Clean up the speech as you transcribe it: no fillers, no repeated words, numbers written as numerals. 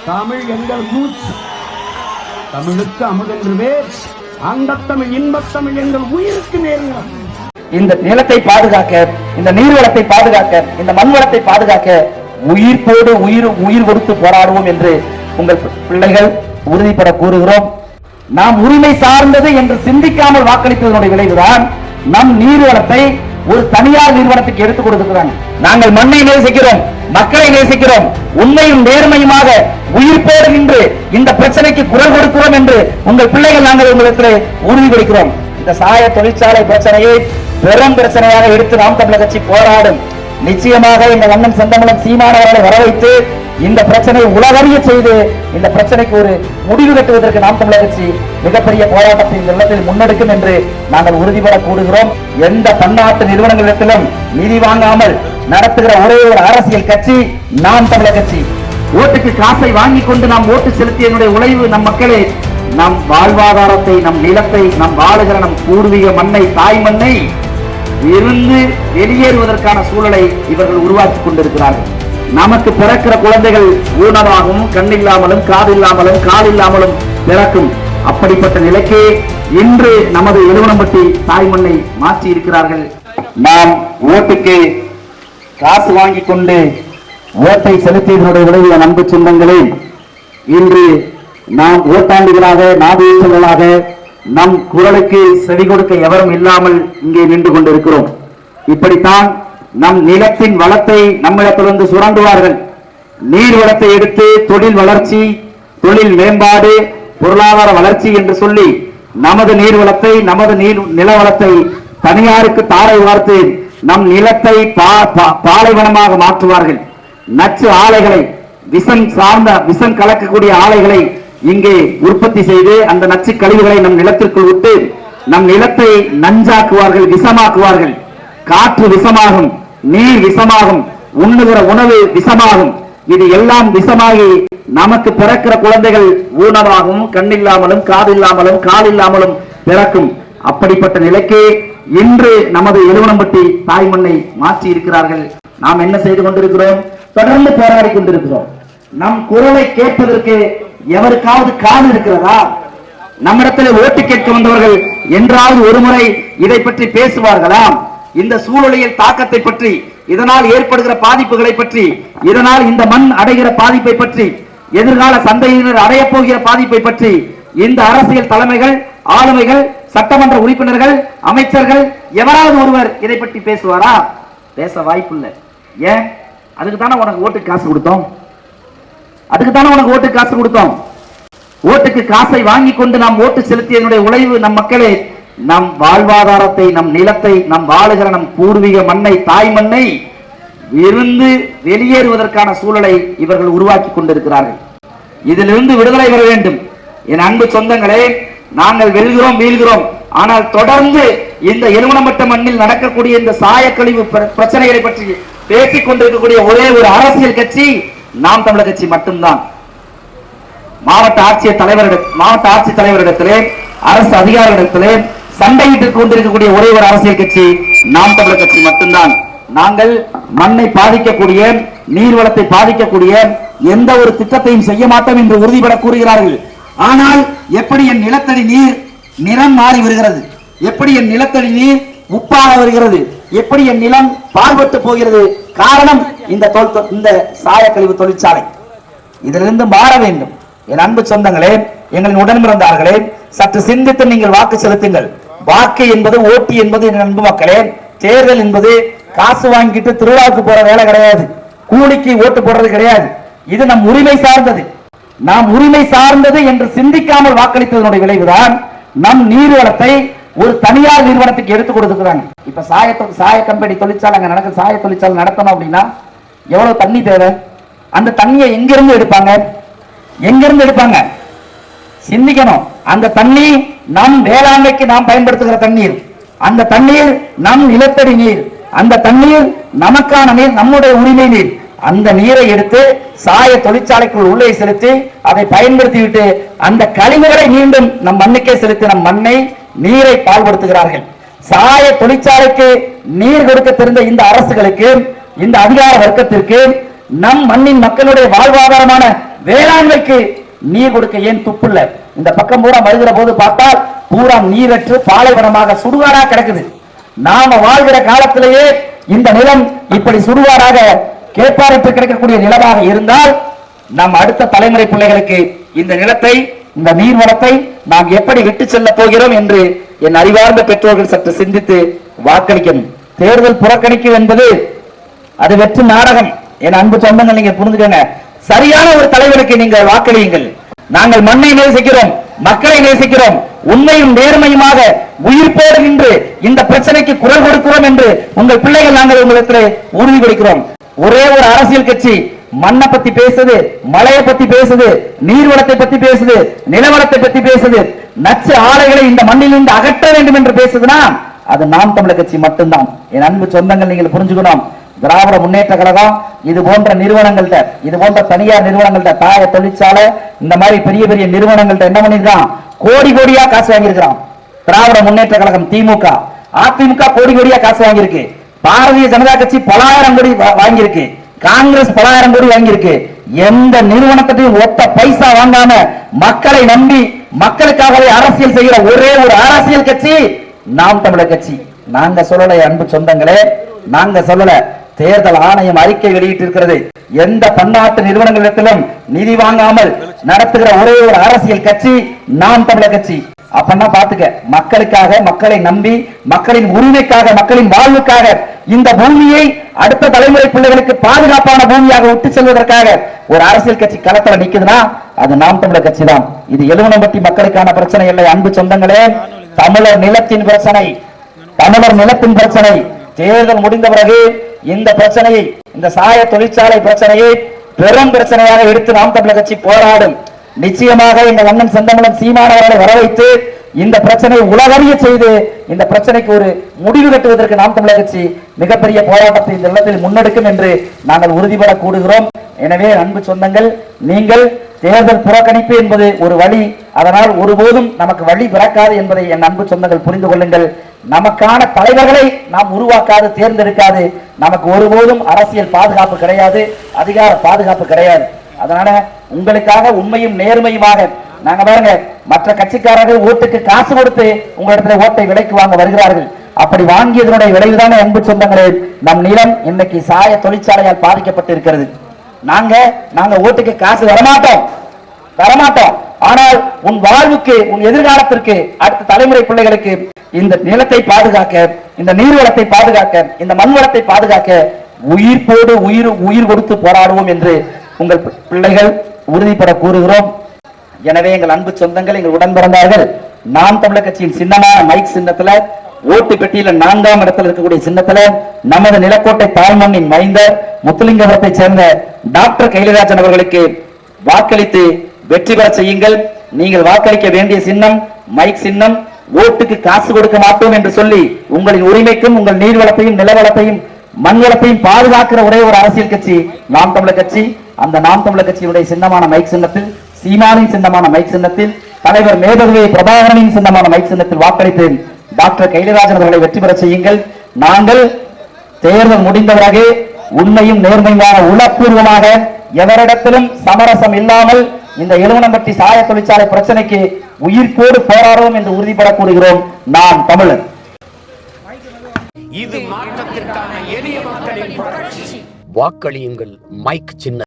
தமிழ் எங்கள் மூச்சு, தமிழுக்கு அமுதென்று வேர், அந்த தமிழ் இன்பத்தமிழ் எங்கள் உயிருக்கு நேர்ந்தது. இந்த நிலத்தை பாதுகாக்க, இந்த நீர்வளத்தை பாதுகாக்க, இந்த மண்வளத்தை பாதுகாக்க உயிர்ப்போடு உயிர் கொடுத்து போராடுவோம் என்று உங்கள் பிள்ளைகள் உறுதிப்பட கூறுகிறோம். நாம் உரிமை சார்ந்தது என்று சிந்திக்காமல் வாக்களித்ததனுடைய விளைவுதான் நம் நீர்வளத்தை ஒரு தனியார் நிறுவனத்துக்கு எடுத்துக் கொடுத்திருக்கிறாங்க. நாங்கள் மண்ணை நேசிக்கிறோம், மக்களை நேசிக்கிறோம், உண்மையும் நேர்மையுமாக உயிர்ப்போடு நின்று இந்த பிரச்சனைக்கு குரல் கொடுக்கிறோம் என்று உங்கள் பிள்ளைகள் நாங்கள் உங்களுக்கு உறுதிப்படுகிறோம். இந்த சாய தொழிற்சாலை பிரச்சனையை பெரும் பிரச்சனையாக எடுத்து நாம் தமிழர் கட்சி போராடும். நிச்சயமாக இந்த அண்ணன் செந்தமிழன் சீமானவர்களை வரவைத்து இந்த பிரச்சனையை உலகறிய செய்து இந்த பிரச்சனைக்கு ஒரு முடிவு கட்டுவதற்கு நாம் தமிழர் கட்சி மிகப்பெரிய போராட்டத்தின் வெள்ளத்தில் முன்னெடுக்கும் என்று நாங்கள் உறுதிபட கூறுகிறோம். எந்த பன்னாட்டு நிறுவனங்களிடத்திலும் நிதி வாங்காமல் நடத்துகிற ஒரே ஒரு அரசியல் கட்சி நாம் தமிழர் கட்சி. ஓட்டுக்கு காசை வாங்கி கொண்டு நாம் ஓட்டு செலுத்தியதனுடைய விளைவு நம் மக்களே நம் வாழ்வாதாரத்தை, நம் நிலத்தை, நம் வாழுகிற நம் பூர்வீக மண்ணை, தாய் மண்ணை இருந்து வெளியேறுவதற்கான சூழலை இவர்கள் உருவாக்கி கொண்டிருக்கிறார்கள். நமக்கு பிறக்கிற குழந்தைகள் ஊனமாகவும், கண்ணில்லாமலும், காதில்லாமலும், கால் இல்லாமலும் பிறக்கும். அப்படிப்பட்ட நிலைக்கு இன்று நமது எழுவனம்பட்டி தாய் மண்ணை மாற்றி இருக்கிறார்கள். நாம் ஓட்டுக்கு காசு வாங்கி கொண்டு ஓட்டை செலுத்தியதனுடைய விளைவு அன்பு சொந்தங்களே, இன்று நாம் ஓட்டாண்டிகளாக, நாதீசங்களாக நம் குரலுக்கு செவி கொடுக்க எவரும் இல்லாமல் இங்கே நின்று கொண்டிருக்கிறோம். இப்படித்தான் நம் நிலத்தின் வளத்தை நம்மிடத்திலிருந்து சுரண்டுவார்கள். நீர் வளத்தை எடுத்து தொழில் வளர்ச்சி, தொழில் மேம்பாடு, பொருளாதார வளர்ச்சி என்று சொல்லி நமது நீர் வளத்தை, நமது நில வளத்தை தனியாருக்கு தாரை வார்த்து நம் நிலத்தை பாலைவனமாக மாற்றுவார்கள். நச்சு ஆலைகளை, விஷம் கலக்கக்கூடிய ஆலைகளை இங்கே உற்பத்தி செய்து அந்த நச்சு கழிவுகளை நம் நிலத்திற்குள் விட்டு நம் நிலத்தை நஞ்சாக்குவார்கள், விஷமாக்குவார்கள். காற்று விஷமாகும், நீர் விஷமாகும், உண்ணுகிற உணவு விஷமாகும். இது எல்லாம் விஷமாகி நமக்கு பிறக்கிற குழந்தைகள் ஊனமாகவும், கண்ணில்லாமலும், காதில்லாமலும், கால் இல்லாமலும் பிறக்கும். அப்படிப்பட்ட நிலைக்கு இன்று நமது எழுவனம்பட்டி தாய் மண்ணை மாற்றி இருக்கிறார்கள். நாம் என்ன செய்து கொண்டிருக்கிறோம்? தொடர்ந்து போராடி கொண்டிருக்கிறோம். நம் குரலை கேட்பதற்கு எவருக்காவது காது இருக்கிறதா? நம்மிடத்தில் ஓட்டு கேட்க வந்தவர்கள் என்றாவது ஒரு முறை இதை பற்றி பேசுவார்களா? இந்த சூழலியல் தாக்கத்தை பற்றி, இதனால் ஏற்படுகிற பாதிப்புகளை பற்றி, இதனால் இந்த மண் அடைகிற பாதிப்பை பற்றி, எதிர்கால சந்தையினர் அடைய போகிற பாதிப்பை பற்றி இந்த அரசியல் தலைமைகள், ஆளுமைகள், சட்டமன்ற உறுப்பினர்கள், அமைச்சர்கள் எவராவது ஒருவர் இதை பற்றி பேசுவாரா? பேச வாய்ப்பில்லை. ஏன்? அதுக்கு தானே உனக்கு ஓட்டுக்கு காசு கொடுத்தோம். ஓட்டுக்கு காசை வாங்கி கொண்டு நாம் ஓட்டு செலுத்தியதனுடைய விளைவு நம் மக்களே நம் வாழ்வாதாரத்தை, நம் நிலத்தை, நம் வாழுகிற நம் பூர்வீக மண்ணை, தாய் மண்ணை இருந்து வெளியேறுவதற்கான சூழலை இவர்கள் உருவாக்கி கொண்டிருக்கிறார்கள். இதிலிருந்து விடுதலை பெற வேண்டும். என் அன்பு சொந்தங்களே, நாங்கள் வெல்கிறோம், வீழ்கிறோம். ஆனால் தொடர்ந்து இந்த எழுவனம்பட்ட மண்ணில் நடக்கக்கூடிய இந்த சாயக்கழிவு பிரச்சனைகளை பற்றி பேசிக் கொண்டிருக்கக்கூடிய ஒரே ஒரு அரசியல் கட்சி நாம் தமிழர் கட்சி மட்டும்தான். மாவட்ட ஆட்சித்தலைவரிடத்திலே, அரசு அதிகாரிகளிடத்திலே சண்டையிட்டுக் கொண்டிருக்கக்கூடிய ஒரே ஒரு அரசியல் கட்சி நாம் தமிழர் கட்சி மட்டும்தான். நாங்கள் மண்ணை பாதிக்கக்கூடிய, நீர்வளத்தை பாதிக்கக்கூடிய எந்த ஒரு திட்டத்தையும் செய்ய மாட்டோம் என்று உறுதிபட கூறுகிறார்கள். ஆனால் எப்படி என் நிலத்தடி நீர் நிறம் மாறி வருகிறது, எப்படி என் நிலத்தடி நீர் உப்பாக வருகிறது, எப்படி என் நிலம் பாழ்பட்டு போகிறது? காரணம் இந்த சாயக்கழிவு தொழிற்சாலை. இதிலிருந்து மாற வேண்டும். என் அன்பு சொந்தங்களே, எங்களின் உடன் பிறந்தார்களே, சற்று சிந்தித்து நீங்கள் வாக்கு செலுத்துங்கள். வாக்கு என்பது, ஓட்டு என்பது, என் அன்பு மக்களே, தேர்தல் என்பது காசு வாங்கிட்டு திருவிழாவுக்கு போற வேலை கிடையாது, கூலிக்கு ஓட்டு போடுறது கிடையாது. இது நம் உரிமை சார்ந்தது. நாம் உரிமை சார்ந்தது என்று சிந்திக்காமல் வாக்களித்ததனுடைய விளைவுதான் நம் நீர்வளத்தை ஒரு தனியார் நிறுவனத்துக்கு எடுத்துக் கொடுத்துக்கிறாங்க. இப்ப சாய கம்பெனி தொழிற்சாலை அங்க நடக்க, சாய தொழிற்சாலை நடத்தணும் அப்படின்னா எவ்வளவு தண்ணி தேவை? அந்த தண்ணியை எங்கிருந்து எடுப்பாங்க? சிந்திக்கணும். அந்த தண்ணி நம் வேளாண்மைக்கு நாம் பயன்படுத்துகிற தண்ணீர், அந்த தண்ணீர் நம் நிலத்தடி நீர், அந்த தண்ணீர் நமக்கான நீர், நம்முடைய உரிமை நீர். அந்த நீரை எடுத்து சாய தொழிற்சாலைக்குள் உள்ளே செலுத்தி அதை பயன்படுத்திவிட்டு அந்த கழிவுகளை மீண்டும் நம் மண்ணுக்கே செலுத்தி நம் மண்ணை, நீரை பாழ்படுத்துகிறார்கள். சாய தொழிற்சாலைக்கு நீர் கொடுக்க தெரிந்த இந்த அரசுகளுக்கு, இந்த அதிகார வர்க்கத்திற்கு நம் மண்ணின் மக்களுடைய வாழ்வாதாரமான வேளாண்மைக்கு நீர் கொடுக்க ஏன் துப்புல? இந்த பக்கம் பூரா வருகிற போது பார்த்தால் பூரா நீரற்று பாலைவனமாக சுடுகாடா கிடக்குது. நாம வாழ்கிற காலத்திலேயே இந்த நிலம் இப்படி சுடுகாடாக கேட்பாரிட்டு கிடைக்கக்கூடிய நிலமாக இருந்தால் நம் அடுத்த தலைமுறை பிள்ளைகளுக்கு இந்த நிலத்தை, இந்த நீர் வளத்தை நாம் எப்படி விட்டு செல்ல போகிறோம் என்று என் அறிவார்ந்த பெற்றோர்கள் சற்று சிந்தித்து வாக்களிக்கணும். தேர்தல் புறக்கணிப்பு என்பது அது வெற்று நாடகம். என் அன்பு சொந்தங்கள், நீங்க புரிஞ்சுக்கங்க. சரியான ஒரு தலைவருக்கு நீங்கள் வாக்களியுங்கள். நாங்கள் மண்ணை நேசிக்கிறோம், மக்களை நேசிக்கிறோம், உண்மையும் நேர்மையுமாக உயிர்ப்போடு நின்று இந்த பிரச்சனைக்கு குரல் கொடுக்கிறோம் என்று உங்கள் பிள்ளைகள் நாங்கள் உங்களுக்கு உறுதி கொடுக்கிறோம். ஒரே ஒரு அரசியல் கட்சி மண்ணை பத்தி பேசுது, மழையை பத்தி பேசுது, நீர்வளத்தை பத்தி பேசுது, நிலவளத்தை பத்தி பேசுது, நச்சு ஆலைகளை இந்த மண்ணிலிருந்து அகற்ற வேண்டும் என்று பேசுதுன்னா அது நாம் தமிழர் கட்சி மட்டும்தான். என் அன்பு சொந்தங்கள், நீங்கள் புரிஞ்சுக்கணும். திராவிட முன்னேற்ற கழகம் இது போன்ற நிறுவனங்கள்ட்ட, இது போன்ற தனியார் நிறுவனங்கள்ட்ட, தாய தொழிற்சாலை, இந்த மாதிரி பெரிய பெரிய நிறுவனங்கள்ட்ட என்ன பண்ணிருக்கான்? கோடி கோடியா காசு வாங்கியிருக்கிறான். திராவிட முன்னேற்ற கழகம், திமுக, அதிமுக கோடி கோடியா காசு வாங்கியிருக்கு. பாரதிய ஜனதா கட்சி பலாயிரம் கோடி வாங்கியிருக்கு. காங்கிரஸ் பலாயிரம் கோடி வாங்கியிருக்கு. எந்த நிறுவனத்தையும் ஒத்த பைசா வாங்காம மக்களை நம்பி மக்களுக்காகவே அரசியல் செய்கிற ஒரே ஒரு அரசியல் கட்சி நாம் தமிழர் கட்சி. நாங்க சொல்லல அன்பு சொந்தங்களே, நாங்க சொல்லல. தேர்தல் ஆணையம் அறிக்கை வெளியிட்டிருக்கிறது. எந்த பன்னாட்டு நிறுவனங்களிடத்திலும் நிதி வாங்காமல் நடத்துகிற ஒரே ஒரு அரசியல் கட்சி நாம் தமிழர் கட்சி. அப்பன்னா பாத்துக்க, மக்களுக்காக, மக்களை நம்பி, மக்களின் உரிமைக்காக, மக்களின் வாழ்வுக்காக இந்த பூமியை அடுத்த தலைமுறை பிள்ளைகளுக்கு பாதுகாப்பான பூமியாக விட்டு செல்வதற்காக ஒரு அரசியல் கட்சி களத்துல நிக்குதுன்னா அது நாம் தமிழர் கட்சி தான். இது எலுவனம்பட்டி மக்களுக்கான பிரச்சனை இல்லை அன்பு சொந்தங்களே. தமிழர் நிலத்தின் பிரச்சனை, தமிழர் நிலத்தின் பிரச்சனை. தேர்தல் முடிந்த பிறகு இந்த பிரச்சனையை, இந்த சாய தொழிற்சாலை பிரச்சனையை பெரும் பிரச்சனையாக எடுத்து நாம் தமிழர் கட்சி போராடும். நிச்சயமாக எங்கள் அண்ணன் செந்தமிழன் சீமானவர்களை வரவைத்து இந்த பிரச்சனையை உலகறிய செய்து இந்த பிரச்சனைக்கு ஒரு முடிவு கட்டுவதற்கு நாம் தமிழர் கட்சி மிகப்பெரிய போராட்டத்தை இந்த இடத்தில் முன்னெடுக்கும் என்று நாங்கள் உறுதிபட கூடுகிறோம். எனவே அன்பு சொந்தங்கள், நீங்கள் தேர்தல் புறக்கணிப்பு என்பது ஒரு வழி, அதனால் ஒருபோதும் நமக்கு வழி பிறக்காது என்பதை என் அன்பு சொந்தங்கள் புரிந்து கொள்ளுங்கள். நமக்கான தலைவர்களை நாம் உருவாக்காது, தேர்ந்தெடுக்காது, நமக்கு ஒருபோதும் அரசியல் பாதுகாப்பு கிடையாது, அதிகார பாதுகாப்பு கிடையாது. அதனால உங்களுக்காக உண்மையும் நேர்மையுமாக நாங்க பாருங்க, மற்ற கட்சிக்காரர்கள் ஓட்டுக்கு காசு கொடுத்து உங்களிடத்துல ஓட்டை விலைக்கு வாங்க வருகிறார்கள். அப்படி வாங்கியதனுடைய விளைவுதான அன்பு சொந்தங்களே, நம் நிலம் இன்னைக்கு சாய தொழிற்சாலையால் பாதிக்கப்பட்டு இருக்கிறது. நாங்க ஓட்டுக்கு காசு வரமாட்டோம். ஆனால் உன் வாழ்வுக்கு, உன் எதிர்காலத்திற்கு, அடுத்த தலைமுறை பிள்ளைகளுக்கு இந்த நிலத்தை பாதுகாக்க, இந்த நீர்வளத்தை பாதுகாக்க, இந்த மண் வளத்தை பாதுகாக்க உயிர்ப்போடு உயிர் கொடுத்து போராடுவோம் என்று உங்கள் பிள்ளைகள் உறுதிப்பட கூறுகிறோம். எனவே எங்கள் அன்பு சொந்தங்கள், எங்கள் உடன் பிறந்தார்கள், நாம் தமிழர் கட்சியின் சின்னமான மைக் சின்னத்துல, ஓட்டு பெட்டியில 4ஆம் இடத்தில் இருக்கக்கூடிய சின்னத்துல நமது நிலக்கோட்டை தாய்மண்ணின் மைந்தர் முத்துலிங்கபுரத்தை சேர்ந்த டாக்டர் கைலராஜன் அவர்களுக்கு வாக்களித்து வெற்றி பெற செய்யுங்கள். நீங்கள் வாக்களிக்க வேண்டிய சின்னம் மைக் சின்னம். ஓட்டுக்கு காசு கொடுக்க மாட்டோம் என்று சொல்லி உங்களின் உரிமைக்கும், உங்கள் நீர்வளத்தையும், நிலவளத்தையும், மண் வளத்தையும் பாதுகாக்கிற ஒரே ஒரு அரசியல் கட்சி நாம் தமிழர் கட்சி. அந்த நாம் தமிழர் கட்சியுடைய சின்னமான மைக் சின்னத்தில், சீமானின் சின்னமான மைக் சின்னத்தில், தலைவர் மேதகுவே பிரபாகரனின் சின்னமான மைக் சின்னத்தில் வாக்களித்து டாக்டர் கைலராஜன் அவர்களை வெற்றி பெற செய்யுங்கள். நாங்கள் தேர்தல் முடிந்த பிறகு உண்மையும் நேர்மையான உளப்பூர்வமாக எவரிடத்திலும் சமரசம் இல்லாமல் இந்த எலுவனம்பட்டி சாய தொழிற்சாலை பிரச்சனைக்கு உயிர்ப்போடு போராடுவோம் என்று உறுதிபட கூறுகிறோம். நாம் தமிழர். இது மாற்றத்திற்கான எளிய மக்களின் புரட்சி. வாக்களியுங்கள் மைக் சின்ன.